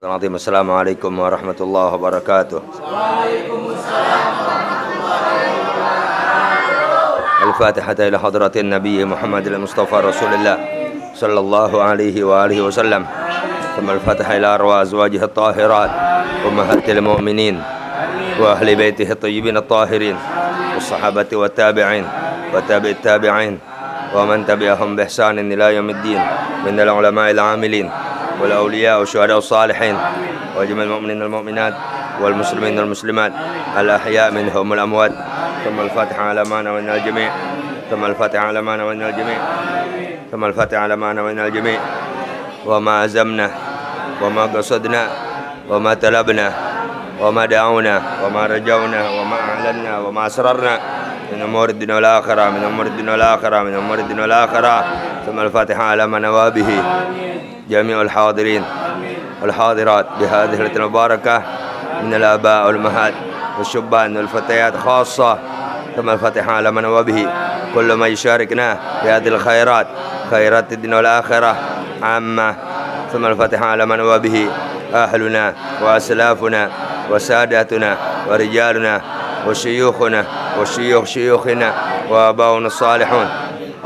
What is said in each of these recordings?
السلام عليكم ورحمة الله وبركاته. Waalaikumsalam warahmatullahi wabarakatuh. الفاتحة إلى حضرة النبي محمد المصطفى رسول الله صلى الله عليه وآله وسلم، ثم الفاتحة إلى أرواح أزواجه الطاهرات أمهات المؤمنين وأهل بيته الطيبين الطاهرين والصحابة والتابعين وتابع التابعين ومن تبعهم بإحسان إلى يوم الدين من العلماء العاملين والأولياء والشهداء والصالحين وجميع المؤمنين والمؤمنات والمسلمين والمسلمات الأحياء منهم والأموات. ثم الفاتحة على ما نوينا الجميع، ثم الفاتحة على ما نوينا الجميع، ثم الفاتحة على ما نوينا الجميع، وما عزمنا وما قصدنا وما طلبنا وما دعونا وما رجونا وما أعلنا وما أسررنا من أمور الدنيا والآخرة، من أمور الدنيا والآخرة، من أمور الدنيا والآخرة. ثم الفاتحة على ما نوى به جميع الحاضرين والحاضرات بهذه الليلة المباركة من الآباء والأمهات والشبان والفتيات خاصة. ثم الفاتحة على من نوى به كل ما يشاركنا في هذه الخيرات، خيرات الدنيا والآخرة عامة. ثم الفاتحة على من نوى به أهلنا وأسلافنا وساداتنا ورجالنا وشيوخنا وشيوخ شيوخنا وآباؤنا الصالحون.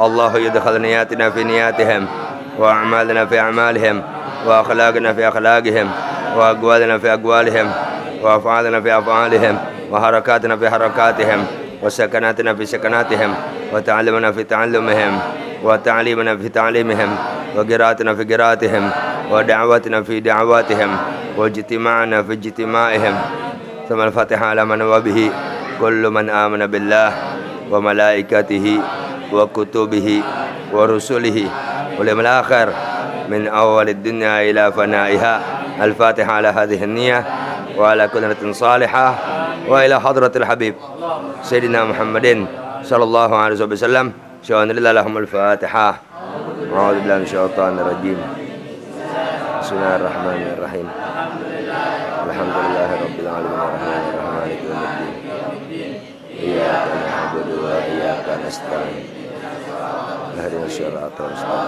الله يدخل نياتنا في نياتهم وأعمالنا في أعمالهم وأخلاقنا في أخلاقهم وأقوالنا في أقوالهم وأفعالنا في أفعالهم وحركاتنا في حركاتهم وسكناتنا في سكناتهم وتعلمنا في تعلمهم وتعليمنا في تعليمهم وقراءتنا في قراءتهم ودعوتنا في دعواتهم واجتماعنا في اجتماعهم. ثم الفاتحة على من وبه كل من آمن بالله وملائكته وكتبه ورسله واليوم الآخر من أول الدنيا إلى فنائها. الفاتحة على هذه النية وعلى كل نية صالحة وإلى حضرة الحبيب سيدنا محمد صلى الله عليه وسلم. شأن الله لهم الفاتحة. أعوذ بالله من الشيطان الرجيم. بسم الله الرحمن الرحيم. الحمد لله رب العالمين الرحمن الرحيم مالك يوم الدين. إياك نعبد وإياك نستعين. اهدنا الصراط المستقيم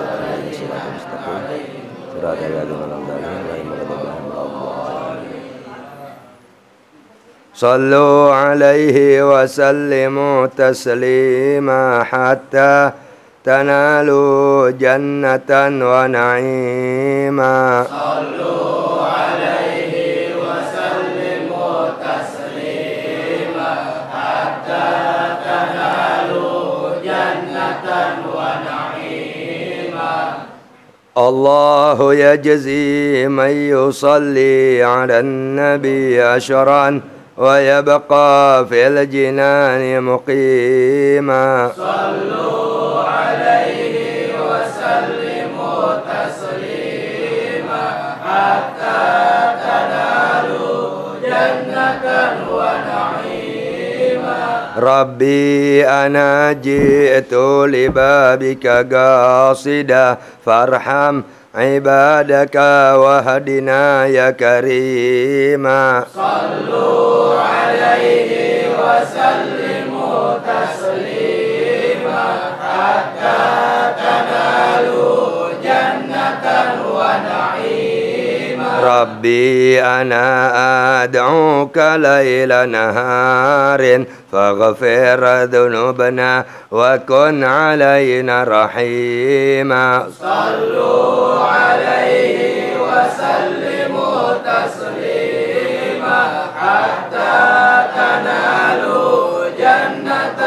صراط الذين أنعمت عليهم غير المغضوب عليهم ولا الضالين. صلوا عليه وسلموا تسليما حتى تنالوا جنة ونعيما. صلوا عليه وسلموا تسليما حتى تنالوا جنة ونعيما. الله يجزي من يصلي على النبي أشرا ويبقى في الجنان مقيما. صلوا عليه وسلموا تسليما حتى تنالوا جنة ونعيما. ربي أنا جئت لبابك قاصدا فارحم عبادك واهدنا يا كريما. صلوا عليه وسلموا تسليما حتى تنالوا جنة ونعيما. ربي أنا أدعوك ليل نهار فاغفر ذنوبنا وكن علينا رحيما. صلوا عليه وسلموا تسليما حتى تنالوا جنة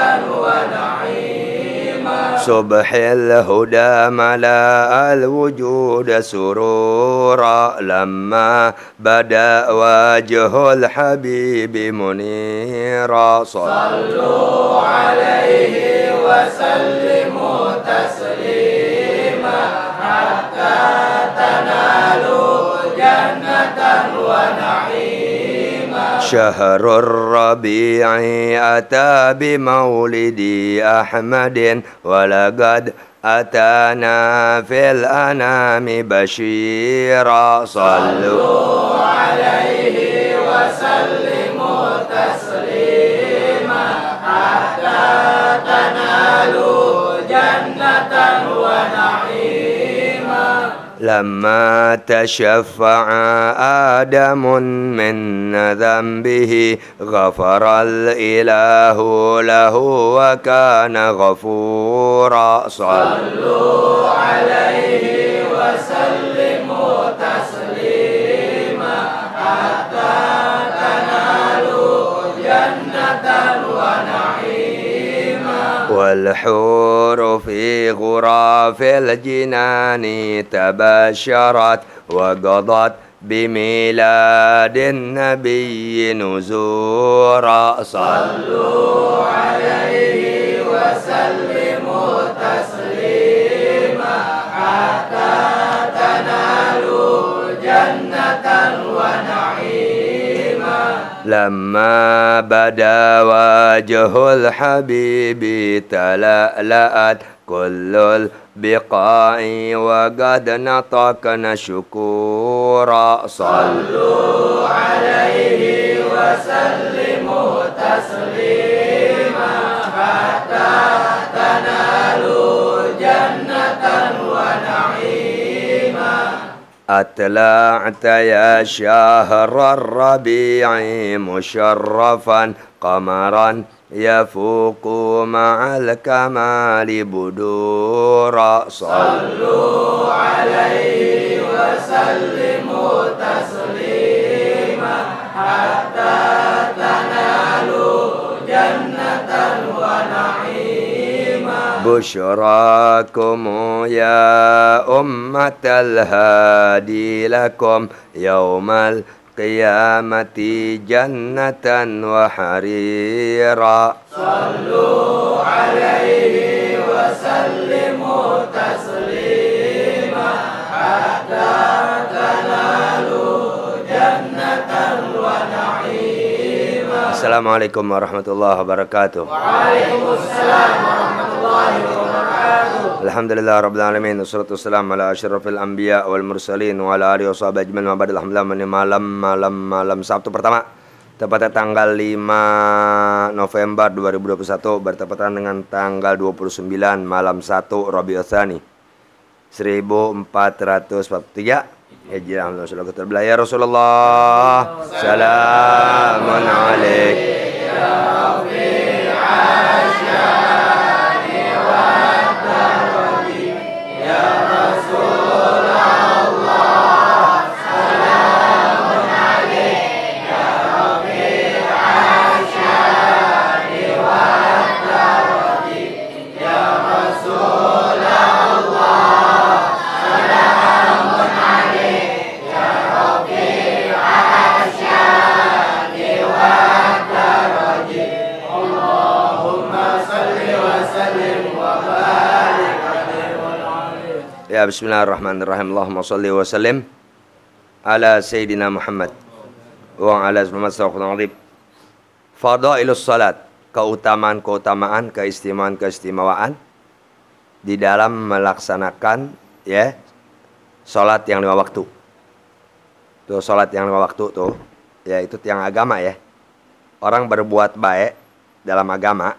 ونعيما. صبح الهدى ملأ الوجود سرورا لما بدا وجه الحبيب منيرا. صلوا عليه وسلموا تسليما حتى تنالوا جنة ونعيما. شهر الربيع أتى بمولد أحمد ولقد أتانا في الأنام بشيرا. صلوا عليه وسلموا تسليما حتى تنالوا جنة ونعيما. لما تشفع آدم من ذنبه غفر الإله له وكان غفورا صلوا عليه وسلموا تسليما حتى تنالوا جنة ونعيما والحور في غراف الجنان تبشرت وقضت بميلاد النبي نزورا صلوا عليه وسلموا تسليما حتى تنالوا جنة ونعيما لما بدا وجه الحبيب تلألأت كل البقاع وقد نطقنا شكورا صلوا عليه وسلموا تسليما حتى تنالوا جنة ونعيما أطلعت يا شهر الربيع مشرفا قمرا يفوق مع الكمال بدورا صلوا عليه وسلموا تسليما حتى تنالوا جنة ونعيما بشراكم يا أمة الهادي لكم يوم القيامة جنة وحريرا صلوا عليه وسلموا تسليما حتى تنالوا جنة ونعيما Assalamualaikum warahmatullahi wabarakatuh. Waalaikumsalam warahmatullahi wabarakatuh. Alhamdulillah rabbil alamin wassalatu wassalamu ala asyrafil anbiya wal mursalin wa ala alihi washabihi ajmain wa ba'd. Alhamdulillah malam Sabtu pertama tepatnya tanggal 5 November 2021 bertepatan dengan tanggal 29 malam 1 Rabiul Tsani 1443 Hijrah. Alhamdulillah ya Rasulullah salamun alaik Ya Rabbil Asyani wa Daradi Ya Rasulullah salamun alaik Ya Rabbil Asyani wa Daradi Ya Rasulullah salamun alaik Ya Rabbil Asyani wa Daradi Allahumma salli wa sallim wa barik alaihi wa alihi. Ya bismillahirrahmanirrahim. Allahumma salli wa sallim ala Sayyidina Muhammad wa ala Muhammad. Fadailus salat, keutamaan-keutamaan, keistimewaan-keistimewaan di dalam melaksanakan ya salat yang 5 waktu. Tuh salat yang 5 waktu tuh ya itu tiang agama ya. Orang berbuat baik dalam agama,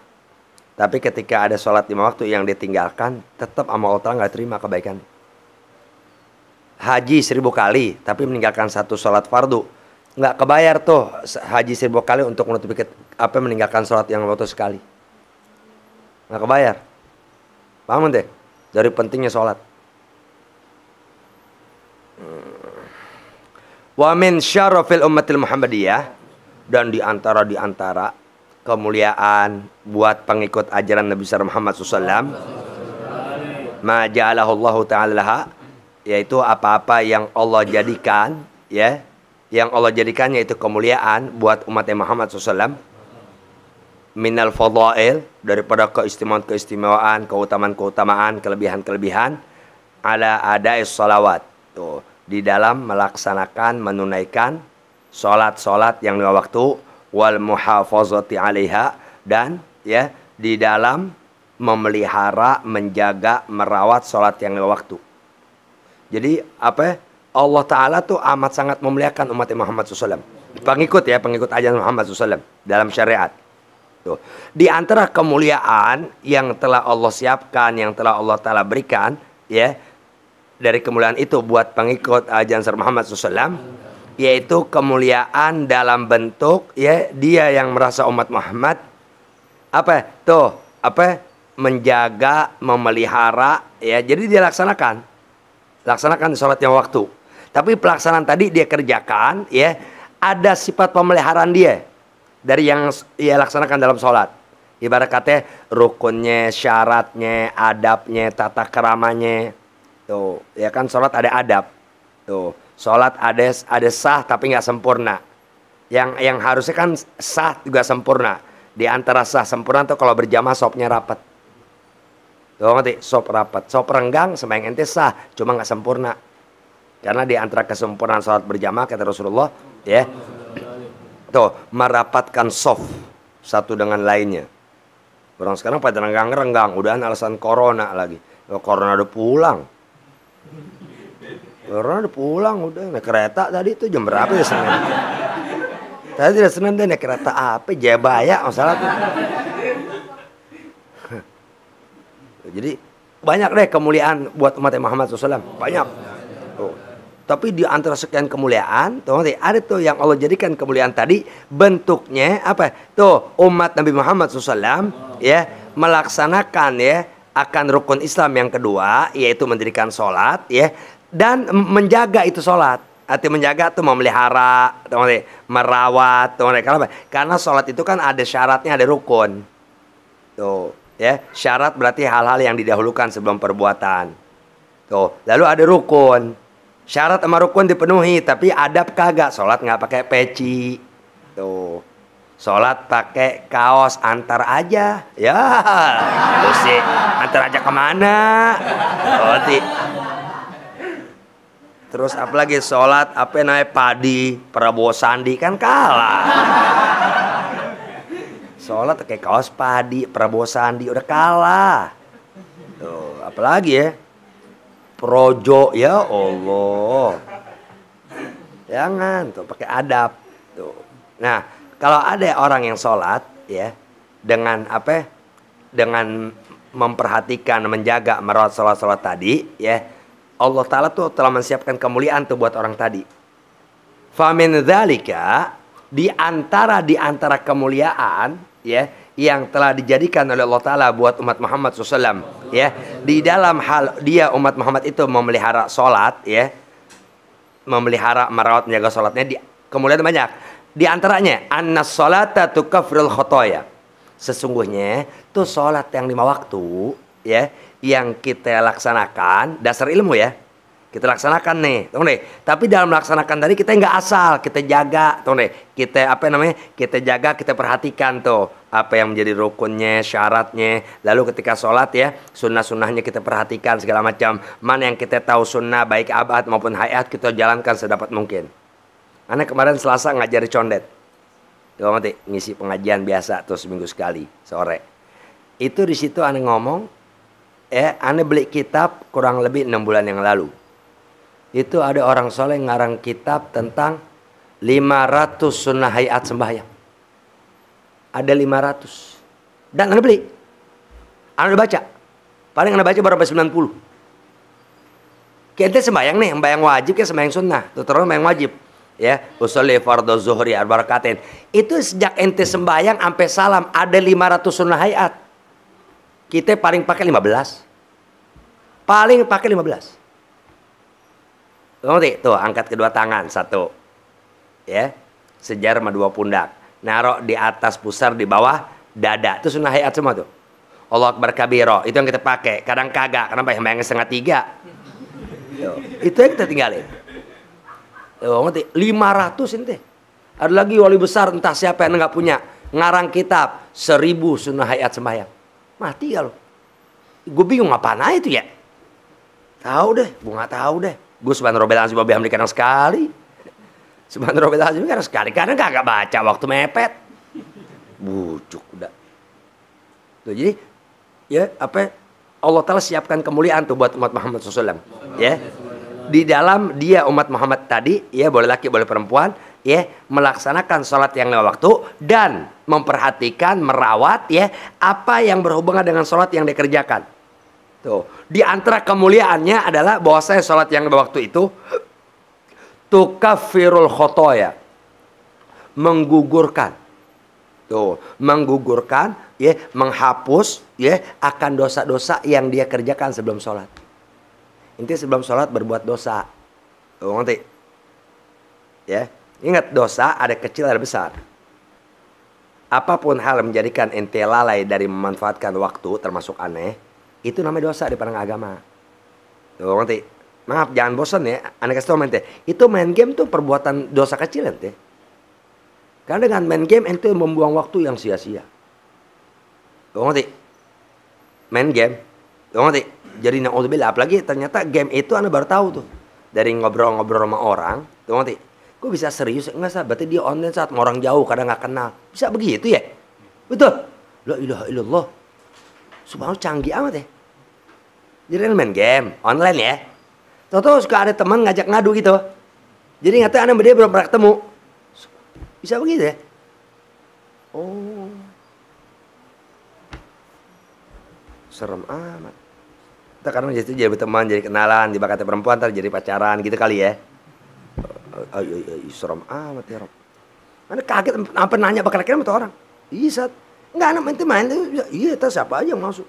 tapi ketika ada sholat 5 waktu yang ditinggalkan, tetap sama Allah nggak terima kebaikan. Haji 1000 kali, tapi meninggalkan 1 sholat fardu, nggak kebayar tuh haji 1000 kali untuk menutupi meninggalkan sholat yang waktu sekali. Nggak kebayar. Paham deh? Dari pentingnya sholat. Wa min syarafil ummatil Muhammadiyah, dan di antara kemuliaan buat pengikut ajaran Nabi Muhammad SAW, ma ja'alahu Allah Ta'ala laha, yaitu apa-apa yang Allah jadikan ya, yang Allah jadikannya itu kemuliaan buat umat Muhammad SAW, minal fadail, daripada keistimewaan, keutamaan, kelebihan, ala adais salawat, tuh di dalam melaksanakan, menunaikan sholat yang 5 waktu, wal muhafazati 'alaiha, dan ya di dalam memelihara, menjaga, merawat sholat yang 5 waktu. Jadi Allah Ta'ala tuh amat sangat memuliakan umat Muhammad SAW, pengikut ajaran Muhammad SAW dalam syariat. Tuh. Di antara kemuliaan yang telah Allah siapkan, yang telah Allah Ta'ala berikan ya, dari kemuliaan itu buat pengikut ajaran Muhammad SAW, yaitu kemuliaan dalam bentuk ya dia yang merasa umat Muhammad menjaga, memelihara ya. Jadi dia laksanakan sholat yang waktu. Tapi pelaksanaan tadi dia kerjakan ya, ada sifat pemeliharaan dia dari yang ia laksanakan dalam sholat. Ibarat katanya rukunnya, syaratnya, adabnya, tata keramanya. Tuh, ya kan sholat ada adab. Tuh, sholat ada sah tapi nggak sempurna. Yang harusnya kan sah juga sempurna. Di antara sah sempurna tuh kalau berjamaah sopnya rapat. Tuh ngerti? Sop rapat, sop renggang sembahyang ente sah, cuma nggak sempurna. Karena di antara kesempurnaan sholat berjamaah kata Rasulullah, ya, tuh merapatkan sop satu dengan lainnya. Orang sekarang pada renggang-renggang, udahan alasan corona lagi. Corona udah pulang. Corona udah pulang, udah naik kereta tadi itu jam berapa ya Senin? Tadi tidak Senin deh naik kereta apa? Jayabaya masalah tuh. Jadi banyak deh kemuliaan buat umat Muhammad SAW, banyak. Tuh. Tapi di antara sekian kemuliaan, tuh ada tuh yang Allah jadikan kemuliaan tadi bentuknya apa? Tuh umat Nabi Muhammad SAW ya melaksanakan ya akan rukun Islam yang kedua, yaitu mendirikan sholat ya dan menjaga itu sholat. Arti menjaga tuh memelihara, merawat, kenapa? Karena sholat itu kan ada syaratnya, ada rukun. Tuh, ya, syarat berarti hal-hal yang didahulukan sebelum perbuatan. Tuh, lalu ada rukun. Syarat sama rukun dipenuhi, tapi adab kagak. Sholat nggak pakai peci. Tuh, sholat pakai kaos antar aja. Ya, terus sih antar aja kemana? Terus apalagi sholat padi Prabowo Sandi kan kalah. Sholat pakai kaos padi Prabowo Sandi udah kalah. Tuh, apalagi ya projo, ya Allah. Jangan tuh pakai adab tuh. Nah, kalau ada orang yang sholat ya dengan dengan memperhatikan, menjaga, merawat sholat tadi ya, Allah Ta'ala tuh telah menyiapkan kemuliaan tuh buat orang tadi. Famin dzalika, di antara kemuliaan ya yang telah dijadikan oleh Allah Ta'ala buat umat Muhammad SAW ya, di dalam hal dia umat Muhammad itu memelihara sholat ya, memelihara, merawat, menjaga sholatnya, kemuliaan banyak. Di antaranya annas sholata tukaffirul khotoya. Sesungguhnya tuh sholat yang 5 waktu ya yang kita laksanakan, dasar ilmu ya, kita laksanakan nih, tunggu deh. Tapi dalam melaksanakan tadi kita nggak asal, kita jaga, tunggu deh. Kita kita jaga, kita perhatikan tuh apa yang menjadi rukunnya, syaratnya. Lalu ketika sholat ya, sunnah-sunnahnya kita perhatikan segala macam. Mana yang kita tahu sunnah baik abad maupun hayat kita jalankan sedapat mungkin. Anak kemarin Selasa ngajari condet, tuh ngerti, ngisi pengajian biasa tuh seminggu sekali sore. Itu di situ anak ngomong. Ane beli kitab kurang lebih 6 bulan yang lalu. Itu ada orang soleh ngarang kitab tentang 500 sunnah hayat sembahyang. Ada 500. Dan Ane beli. Ane udah baca. Paling Ane baca baru sampai 90. Kita sembahyang nih, sembahyang wajib kayak sembahyang sunnah. Terus sembahyang wajib. Ya, usolli fardhu zuhri arba'akatain. Itu sejak ente sembahyang sampai salam ada 500 sunnah hayat. Kita paling pakai 15. Paling pakai 15. Tuh, angkat kedua tangan, satu. Ya. Sejar sama 2 pundak. Naruh di atas pusar, di bawah dada. Itu sunnah hayat semua tuh. Allahu Akbar kabiro, itu yang kita pakai. Kadang kagak, kenapa yang 2:30. Itu yang kita tinggalin. Tuh, ngerti? 500 ini. Ada lagi wali besar entah siapa yang nggak punya, ngarang kitab 1000 sunnah hayat sembahyang. Mati ya lo. Gue bingung apaan aja itu ya. Tahu deh, gue nggak tahu deh. Gue subhanallah azim wa bihamdihi kadang sekali. Subhanallah azim kadang sekali. Kadang kagak baca waktu mepet. Bucuk udah. Tuh, jadi ya Allah Ta'ala siapkan kemuliaan tuh buat umat Muhammad SAW. Ya. Di dalam dia umat Muhammad tadi, ya boleh laki boleh perempuan, ya melaksanakan sholat yang 5 waktu dan memperhatikan, merawat ya apa yang berhubungan dengan sholat yang dikerjakan. Tuh, di antara kemuliaannya adalah bahwasanya sholat yang waktu itu tukaffirul khotoya, menggugurkan. Tuh, menggugurkan, ya, menghapus, ya, akan dosa-dosa yang dia kerjakan sebelum sholat. Inti sebelum sholat berbuat dosa. Tuh, ngerti? Ya, ingat dosa ada kecil ada besar. Apapun hal yang menjadikan ente lalai dari memanfaatkan waktu termasuk aneh, itu namanya dosa di pandang agama. Tuh, ngerti? Maaf, jangan bosan ya. Anda kasih tau ente, itu main game tuh perbuatan dosa kecil ente. Karena dengan main game ente membuang waktu yang sia-sia. Tuh, ngerti? Main game. Tuh, ngerti? Jadi na'udzubillah, apalagi ternyata game itu Anda baru tahu tuh. Dari ngobrol-ngobrol sama orang, tuh, ngerti? Kok bisa serius? Enggak, sah, berarti dia online saat orang jauh kadang nggak kenal. Bisa begitu ya? Betul? La ilaha illallah. Subhanallah, canggih amat ya. Jadi main game online ya. Tahu-tahu suka ada teman ngajak ngadu gitu. Jadi nggak tahu anak dia belum pernah ketemu. Bisa begitu ya? Oh, serem amat. Kita kadang jadi berteman, jadi kenalan, dibakati perempuan, ntar jadi pacaran gitu kali ya. Serem amat ya Rob. Anda kaget sampai nanya bakal kira sama orang. Iya, Sat. Enggak, anak main iya, tas siapa aja yang masuk.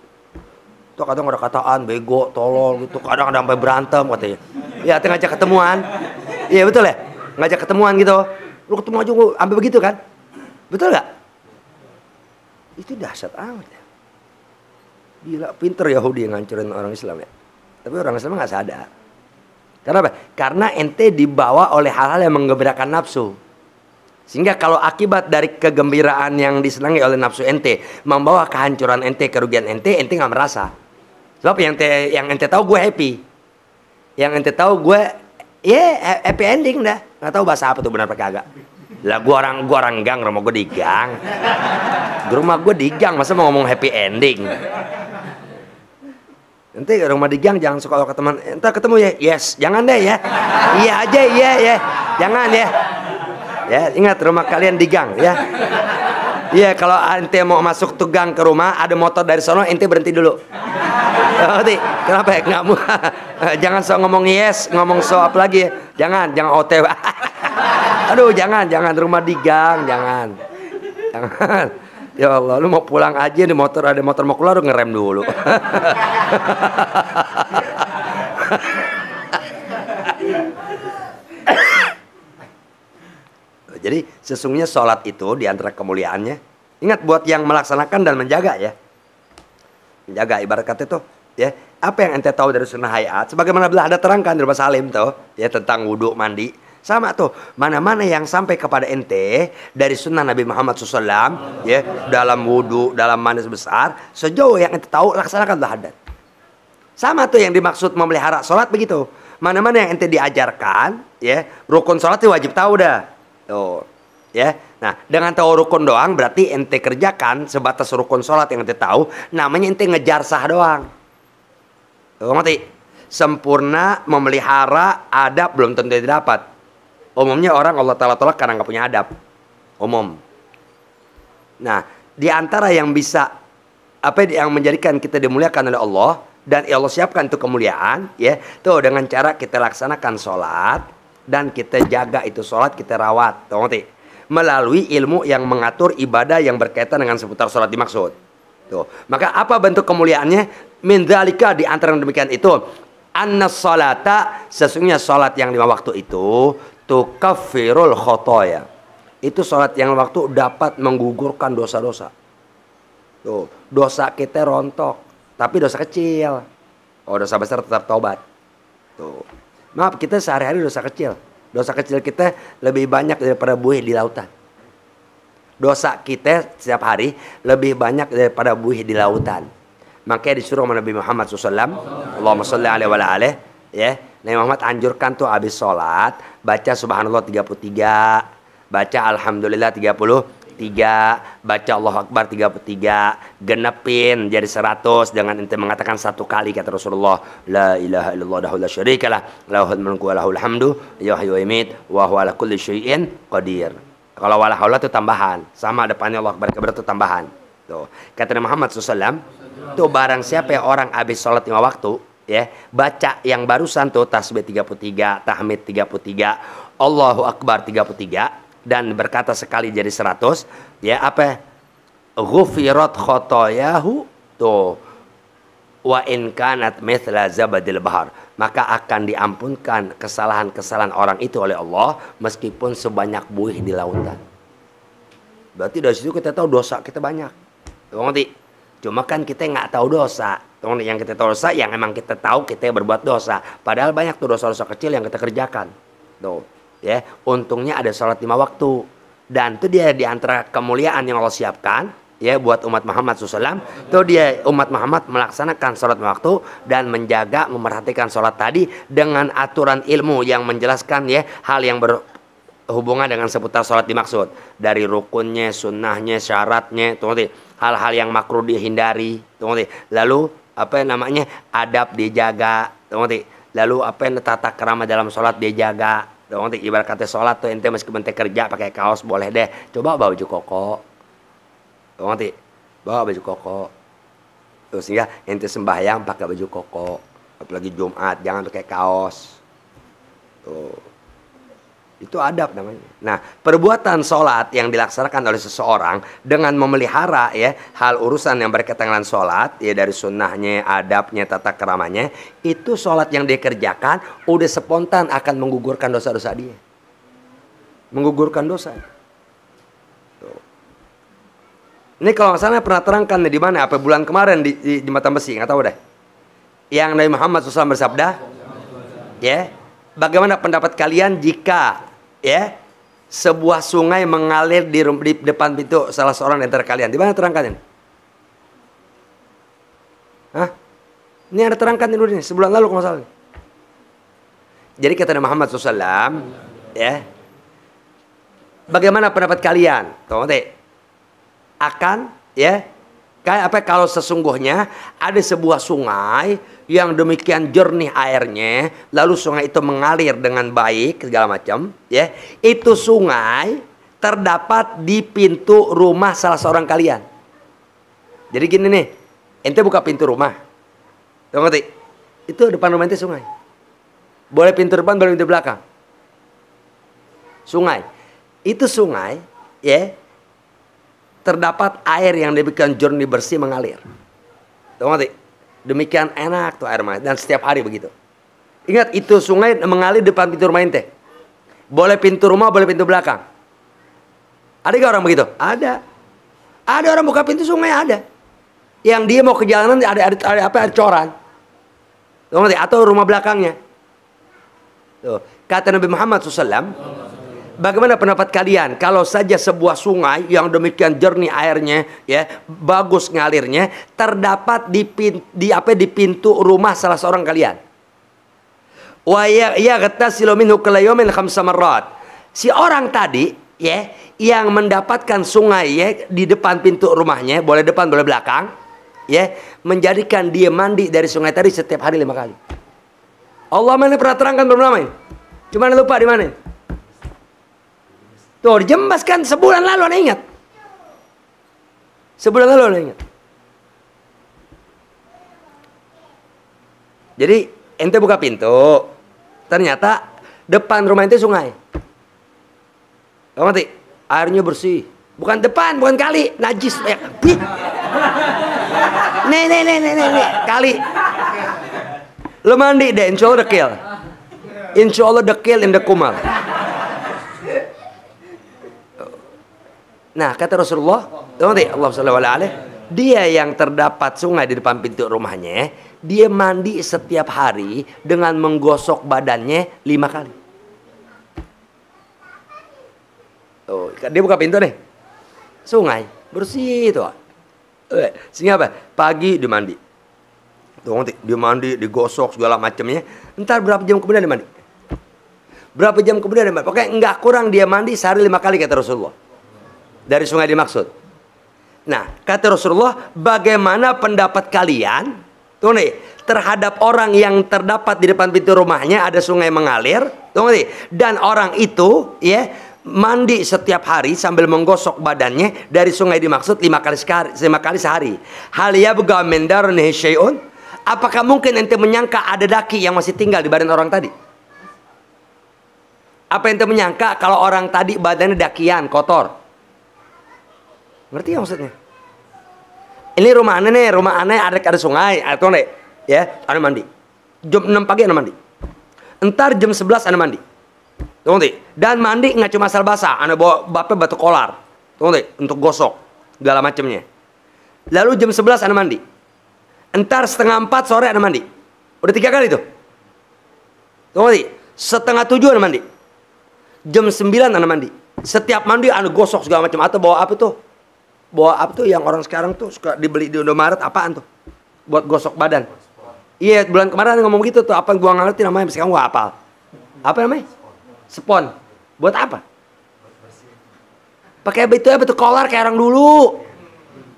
Tuh kadang ada kataan bego, tolol gitu. Kadang ada sampai berantem katanya. Ya, ngajak ketemuan. Iya, betul ya? Ngajak ketemuan gitu. Lu ketemu aja sampai begitu kan? Betul gak? Itu dahsyat amat ya. Gila, pinter Yahudi yang ngancurin orang Islam ya. Tapi orang Islam gak sadar. Kenapa? Karena ente dibawa oleh hal-hal yang menggembirakan nafsu. Sehingga kalau akibat dari kegembiraan yang disenangi oleh nafsu ente membawa kehancuran ente, kerugian ente gak merasa. Sebab yang ente tahu gue happy. Yang ente tahu gue happy ending dah. Gak tahu bahasa apa tuh benar pakai kagak. Lah gua orang gang, rumah gue di gang. Di rumah gue di gang, masa mau ngomong happy ending? Nanti rumah di gang jangan suka ke teman. Entar ketemu ya, yes, jangan deh ya. Iya aja, iya ya, jangan ya. Ya, ingat rumah kalian di gang ya. Iya, kalau ente mau masuk tuh gang ke rumah, ada motor dari sono, ente berhenti dulu. Ngerti? Kenapa ya? Nggak mau. Jangan so ngomong yes, ngomong so apa lagi ya. Jangan OTW. Aduh, jangan rumah di gang, jangan. Ya Allah, lu mau pulang aja di motor, ada motor mau keluar, lu ngerem dulu. Jadi sesungguhnya sholat itu diantara kemuliaannya. Ingat buat yang melaksanakan dan menjaga ya. Menjaga ibarat kata itu ya. Apa yang ente tahu dari sunnah hayat? Sebagaimana belah ada terangkan di Rumah Salim tuh ya tentang wudhu mandi. Sama tuh. Mana-mana yang sampai kepada ente dari sunnah Nabi Muhammad SAW ya dalam wudhu, dalam mandi besar, sejauh yang ente tahu laksanakanlah hadat. Sama tuh yang dimaksud memelihara sholat begitu. Mana-mana yang ente diajarkan ya rukun sholat itu wajib tahu dah. Tuh, ya. Nah, dengan tahu rukun doang berarti ente kerjakan sebatas rukun sholat yang ente tahu, namanya ente ngejar sah doang. Tuh, ngerti? Sempurna memelihara adab belum tentu didapat. Umumnya orang Allah Ta'ala tolak karena nggak punya adab. Umum. Nah, di antara yang bisa yang menjadikan kita dimuliakan oleh Allah dan Allah siapkan itu kemuliaan, ya, tuh dengan cara kita laksanakan sholat. Dan kita jaga itu sholat, kita rawat, tahu ngerti? Melalui ilmu yang mengatur ibadah yang berkaitan dengan seputar sholat dimaksud. Tuh. Maka apa bentuk kemuliaannya? Min dzalika, di antara yang demikian itu, anna sholata, sesungguhnya sholat yang 5 waktu itu tukaffirul khotoya. Itu sholat yang waktu dapat menggugurkan dosa-dosa. Tuh, dosa kita rontok, tapi dosa kecil. Oh, dosa besar tetap tobat. Tuh. Maaf, kita sehari-hari dosa kecil. Dosa kecil kita lebih banyak daripada buih di lautan. Dosa kita setiap hari lebih banyak daripada buih di lautan. Makanya disuruh sama Nabi Muhammad SAW, Allahumma sholli alaihi wa alihi, ya. Nabi Muhammad anjurkan tuh habis sholat, baca subhanallah 33, baca alhamdulillah 33, baca Allahu Akbar 33, genepin jadi 100 dengan ente mengatakan 1 kali kata Rasulullah, la ilaha illallah wahdahu la syarikalah, lahul mulku wa lahul hamdu, yuhyi wa yumiit, wa huwa ala kulli syai'in qadir. Kalau wala haula itu tambahan, sama depannya Allah Akbar itu tambahan. Tuh, kata Nabi Muhammad SAW, tuh barang siapa yang orang habis sholat 5 waktu, ya, baca yang barusan tuh tasbih 33, tahmid 33, Allahu Akbar 33, dan berkata sekali jadi 100, ya apa? Ghufirat khotoyahu, tuh, wa in kanat mithla zabadil bahar, maka akan diampunkan kesalahan-kesalahan orang itu oleh Allah meskipun sebanyak buih di lautan. Berarti dari situ kita tahu dosa kita banyak. Ngerti? Cuma kan kita nggak tahu dosa. Yang kita tahu dosa yang emang kita tahu kita berbuat dosa. Padahal banyak tuh dosa-dosa kecil yang kita kerjakan. Tuh, ya. Untungnya ada sholat 5 waktu. Dan itu dia di antara kemuliaan yang Allah siapkan, ya, buat umat Muhammad SAW. Tuh dia umat Muhammad melaksanakan sholat 5 waktu dan menjaga, memerhatikan sholat tadi dengan aturan ilmu yang menjelaskan, ya, hal yang berhubungan dengan seputar sholat dimaksud, dari rukunnya, sunnahnya, syaratnya, hal-hal yang makruh dihindari, lalu apa namanya, adab dijaga, lalu apa yang tata krama dalam sholat dijaga, ibarat kata sholat tuh ente meskipun ente kerja pakai kaos boleh deh, coba bawa baju koko, bawa baju koko, terus ya ente sembahyang pakai baju koko, apalagi Jumat jangan pakai kaos, tuh. Itu adab namanya. Nah, perbuatan sholat yang dilaksanakan oleh seseorang dengan memelihara, ya, hal urusan yang berkaitan dengan sholat, ya, dari sunnahnya, adabnya, tata keramanya, itu sholat yang dia kerjakan udah spontan akan menggugurkan dosa-dosa dia. Menggugurkan dosa. Tuh. Ini kalau nggak salah pernah terangkan di mana? Apa bulan kemarin di Jembatan Besi, nggak tahu deh. Yang Nabi Muhammad SAW bersabda, ya, bagaimana pendapat kalian jika, ya, sebuah sungai mengalir di depan pintu salah seorang di antara kalian? Di mana terangkan ini? Hah? Ini ada terangkan dulu nih, sebulan lalu kalau nggak salah. Jadi kata Nabi Muhammad SAW, ya, bagaimana pendapat kalian? Tuh, akan, ya, kayak apa kalau sesungguhnya ada sebuah sungai yang demikian jernih airnya, lalu sungai itu mengalir dengan baik segala macam, ya. Itu sungai terdapat di pintu rumah salah seorang kalian. Jadi gini nih, ente buka pintu rumah, tahu ngerti? Itu depan rumah ente sungai. Boleh pintu depan, boleh pintu belakang. Sungai. Itu sungai, ya, terdapat air yang demikian jernih bersih mengalir. Tahu ngerti? Demikian enak tuh air dan setiap hari begitu. Ingat, itu sungai mengalir depan pintu rumah ente. Boleh pintu rumah, boleh pintu belakang. Ada gak orang begitu? Ada. Ada orang buka pintu sungai, ada. Yang dia mau ke jalanan ada coran. Tahu ngerti? Atau rumah belakangnya. Tuh. Kata Nabi Muhammad SAW, bagaimana pendapat kalian kalau saja sebuah sungai yang demikian jernih airnya, ya, bagus ngalirnya, terdapat di pintu rumah salah seorang kalian. Wa yaghtasilu minhu kulla yawmin 5 marrat. Si orang tadi, ya, yang mendapatkan sungai, ya, di depan pintu rumahnya, boleh depan boleh belakang, ya, menjadikan dia mandi dari sungai tadi setiap hari 5 kali. Allah mana pernah terangkan belum lama ini? Cuma lupa di mana? Tuh, dijembas kan sebulan lalu, Anda ingat? Sebulan lalu Anda ingat? Jadi, ente buka pintu, ternyata depan rumah ente sungai. Kamu ngerti? Airnya bersih. Bukan depan, bukan kali, najis. Nih, kali. Lo mandi deh, insya Allah dekil. Insya Allah dekil in the kumal. Nah, kata Rasulullah, Allah SAW, dia yang terdapat sungai di depan pintu rumahnya, dia mandi setiap hari dengan menggosok badannya 5 kali. Oh, dia buka pintu deh, sungai bersih itu. Sehingga apa? Pagi dia mandi. Tuh, dia mandi, digosok segala macamnya. Entar berapa jam kemudian dia mandi? Berapa jam kemudian dia mandi? Pokoknya enggak kurang dia mandi sehari 5 kali kata Rasulullah. Dari sungai dimaksud. Nah, kata Rasulullah, bagaimana pendapat kalian, tuh nih, terhadap orang yang terdapat di depan pintu rumahnya ada sungai mengalir, tuh nih, dan orang itu, ya, mandi setiap hari sambil menggosok badannya dari sungai dimaksud 5 kali sehari. Hal yabqa min darnihi syai'un? Apakah mungkin ente menyangka ada daki yang masih tinggal di badan orang tadi? Apa ente menyangka kalau orang tadi badannya dakian, kotor? Ngerti ya maksudnya? Ini rumah aneh ada sungai, atau nih, ya, ane mandi. Jam 6 pagi ane mandi. Entar jam 11 ane mandi. Tunggu nih. Dan mandi nggak cuma asal basah, ane bawa bapak batu kolar. Tunggu nih, untuk gosok segala macamnya. Lalu jam 11 ane mandi. Entar setengah 4 sore ane mandi. Udah 3 kali tuh. Tunggu nih, setengah 7 ane mandi. Jam 9 ane mandi. Setiap mandi ane gosok segala macam. Atau bawa apa tuh? Bawa apa tuh yang orang sekarang tuh suka dibeli di Indomaret, apaan tuh? Buat gosok badan. Iya, bulan kemarin ngomong gitu tuh, apa gua nggak ngerti namanya, sekarang gua hafal. Apa namanya? Spon. Buat apa? Pakai itu ya, batu kolar kayak orang dulu.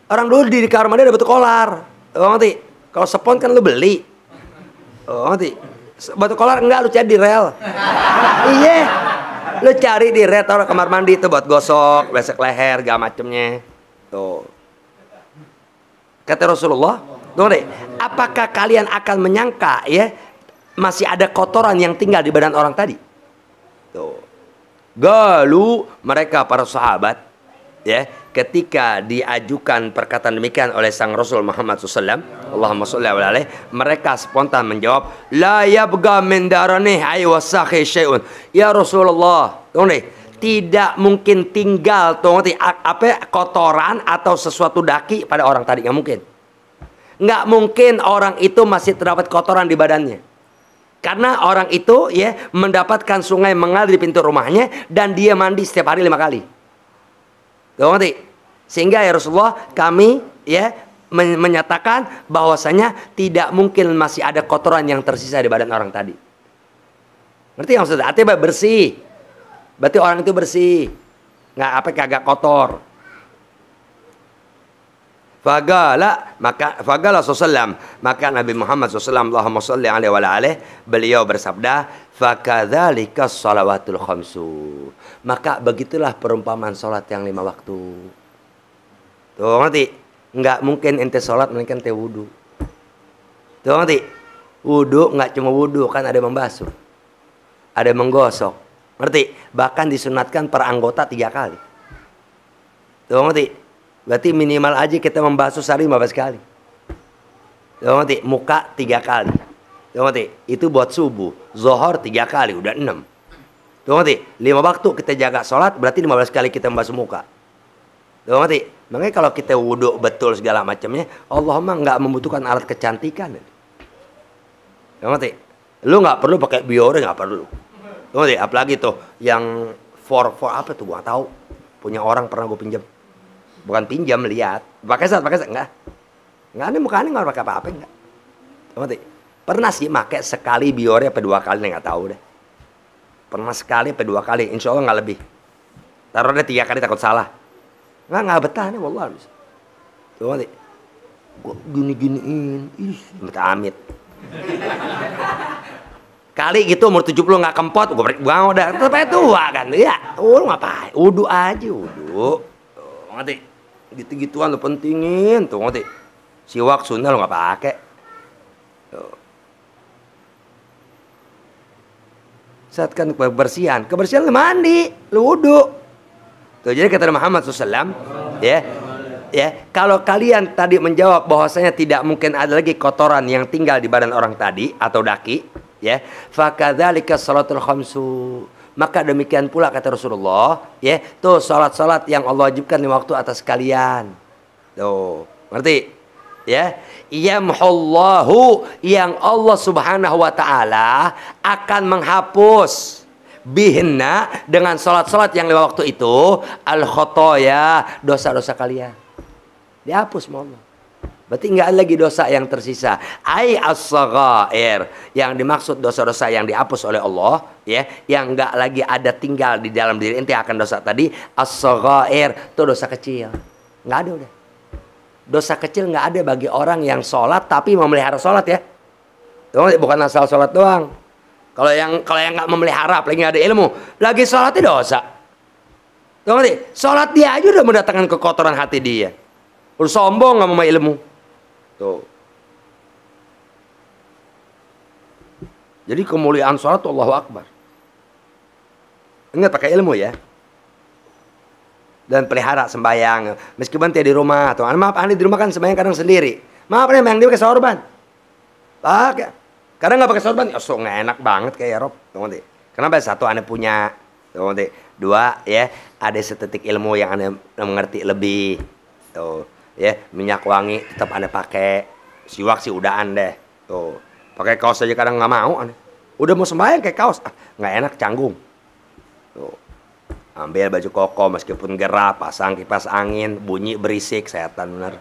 Orang dulu di kamar mandi ada batu kolar. Oh, ngerti? Kalau spon kan lu beli. Oh, ngerti? Batu kolar enggak, lu cari di rel. Iya. Lu cari di rel, taruh kamar mandi itu buat gosok, besek leher, segala macemnya. Tuh. Kata Rasulullah, tunggu deh, apakah kalian akan menyangka ya masih ada kotoran yang tinggal di badan orang tadi? Tuh. Galu mereka para sahabat ya, ketika diajukan perkataan demikian oleh sang Rasul Muhammad SAW, Allahumma sholli alaihi, mereka spontan menjawab, la yabqa min daranihi ay wasakhi syai'un. Ya Rasulullah, tunggu deh, tidak mungkin tinggal apa kotoran atau sesuatu daki pada orang tadi, nggak mungkin. Nggak mungkin orang itu masih terdapat kotoran di badannya. Karena orang itu ya mendapatkan sungai mengalir di pintu rumahnya dan dia mandi setiap hari 5 kali. Ngerti? Sehingga ya Rasulullah, kami ya menyatakan bahwasanya tidak mungkin masih ada kotoran yang tersisa di badan orang tadi. Ngerti nggak maksudnya? Artinya bersih. Berarti orang itu bersih, nggak apa kagak kotor. Fagala sallam, maka Nabi Muhammad SAW, Allahumma sholli alaihi wa alihi, beliau bersabda, fakadzalika shalawatul khamsu. Maka begitulah perumpamaan salat yang 5 waktu. Tuh ngerti? Nggak mungkin ente salat melainkan ente wudu. Tuh ngerti? Wudu nggak cuma wudu, kan ada membasuh, ada menggosok. Ngerti? Bahkan disunatkan per anggota 3 kali. Tuh ngerti? Berarti minimal aja kita membasuh sehari 15 kali. Tuh ngerti? Muka 3 kali. Tuh ngerti? Itu buat subuh. Zohor 3 kali, udah 6. Tuh ngerti? 5 waktu kita jaga sholat, berarti 15 kali kita membasuh muka. Tuh ngerti? Makanya kalau kita wudhu betul segala macamnya, Allah mah nggak membutuhkan alat kecantikan. Tuh ngerti? Lu nggak perlu pakai biore, nggak perlu. Tuh, apalagi tuh yang for apa tuh gua tahu, punya orang pernah gua pinjam, bukan pinjam, lihat pakai set enggak ada mukanya, nggak pakai apa-apa, enggak. Tuh, pernah sih pakai sekali biore apa 2 kali, nggak tahu deh. Pernah sekali apa 2 kali, insya Allah nggak lebih. Taruh deh 3 kali takut salah, nggak betah nih, wallah. Tuh gua gini-giniin, amit-amit. Kali gitu umur 70 nggak kempot, gue buang udah tetap aja tua kan, ya. Lu ngapain? Wudu aja, wudu. Tuh, ngerti? Gitu-gituan lu pentingin, tuh ngerti? Siwak sunnah lu nggak pakai. Saat kan kebersihan lu mandi, lu wudu. Tuh, jadi kata Muhammad SAW, ya, kalau kalian tadi menjawab bahwasanya tidak mungkin ada lagi kotoran yang tinggal di badan orang tadi atau daki, ya, fakadzalika shalatul khamsu, maka demikian pula kata Rasulullah, ya, tuh salat-salat yang Allah wajibkan 5 waktu atas kalian. Tuh, ngerti? Ya, yamhullahu, yang Allah Subhanahu wa taala akan menghapus bihinna, dengan salat-salat yang 5 waktu itu, al khotoya, dosa-dosa kalian. Dihapus sama Allah. Berarti nggak ada lagi dosa yang tersisa. Ai as-saghair, yang dimaksud dosa-dosa yang dihapus oleh Allah, ya, yang nggak lagi ada tinggal di dalam diri ente akan dosa tadi. As-saghair itu dosa kecil, nggak ada udah. Dosa kecil nggak ada bagi orang yang sholat tapi memelihara sholat, ya. Bukan asal sholat doang. Kalau yang nggak memelihara, apalagi nggak ada ilmu, lagi sholatnya dosa. Tahu nggak? Sholat dia aja udah mendatangkan kekotoran hati dia. Udah sombong nggak mau ilmu. Tuh. Jadi kemuliaan sholat tuh Allahu Akbar. Ingat pakai ilmu ya. Dan pelihara sembahyang. Meskipun dia di rumah. Tuh, maaf ahli di rumah kan sembahyang kadang sendiri. Maaf nih yang dia pakai sorban. Pakai. Kadang nggak pakai sorban. Oh, so nggak enak banget kayak Rob. Tuh ngerti. Kenapa? Satu aneh punya. Tuh ngerti. Dua ya. Ada setetik ilmu yang aneh mengerti lebih. Tuh ya. Minyak wangi tetap aneh pakai. Siwak sih udah deh. Tuh. Pakai kaos aja kadang nggak mau aneh. Udah mau sembahyang kayak kaos. Nggak enak canggung. Tuh. Ambil baju koko meskipun gerah, pasang kipas angin, bunyi berisik, setan bener.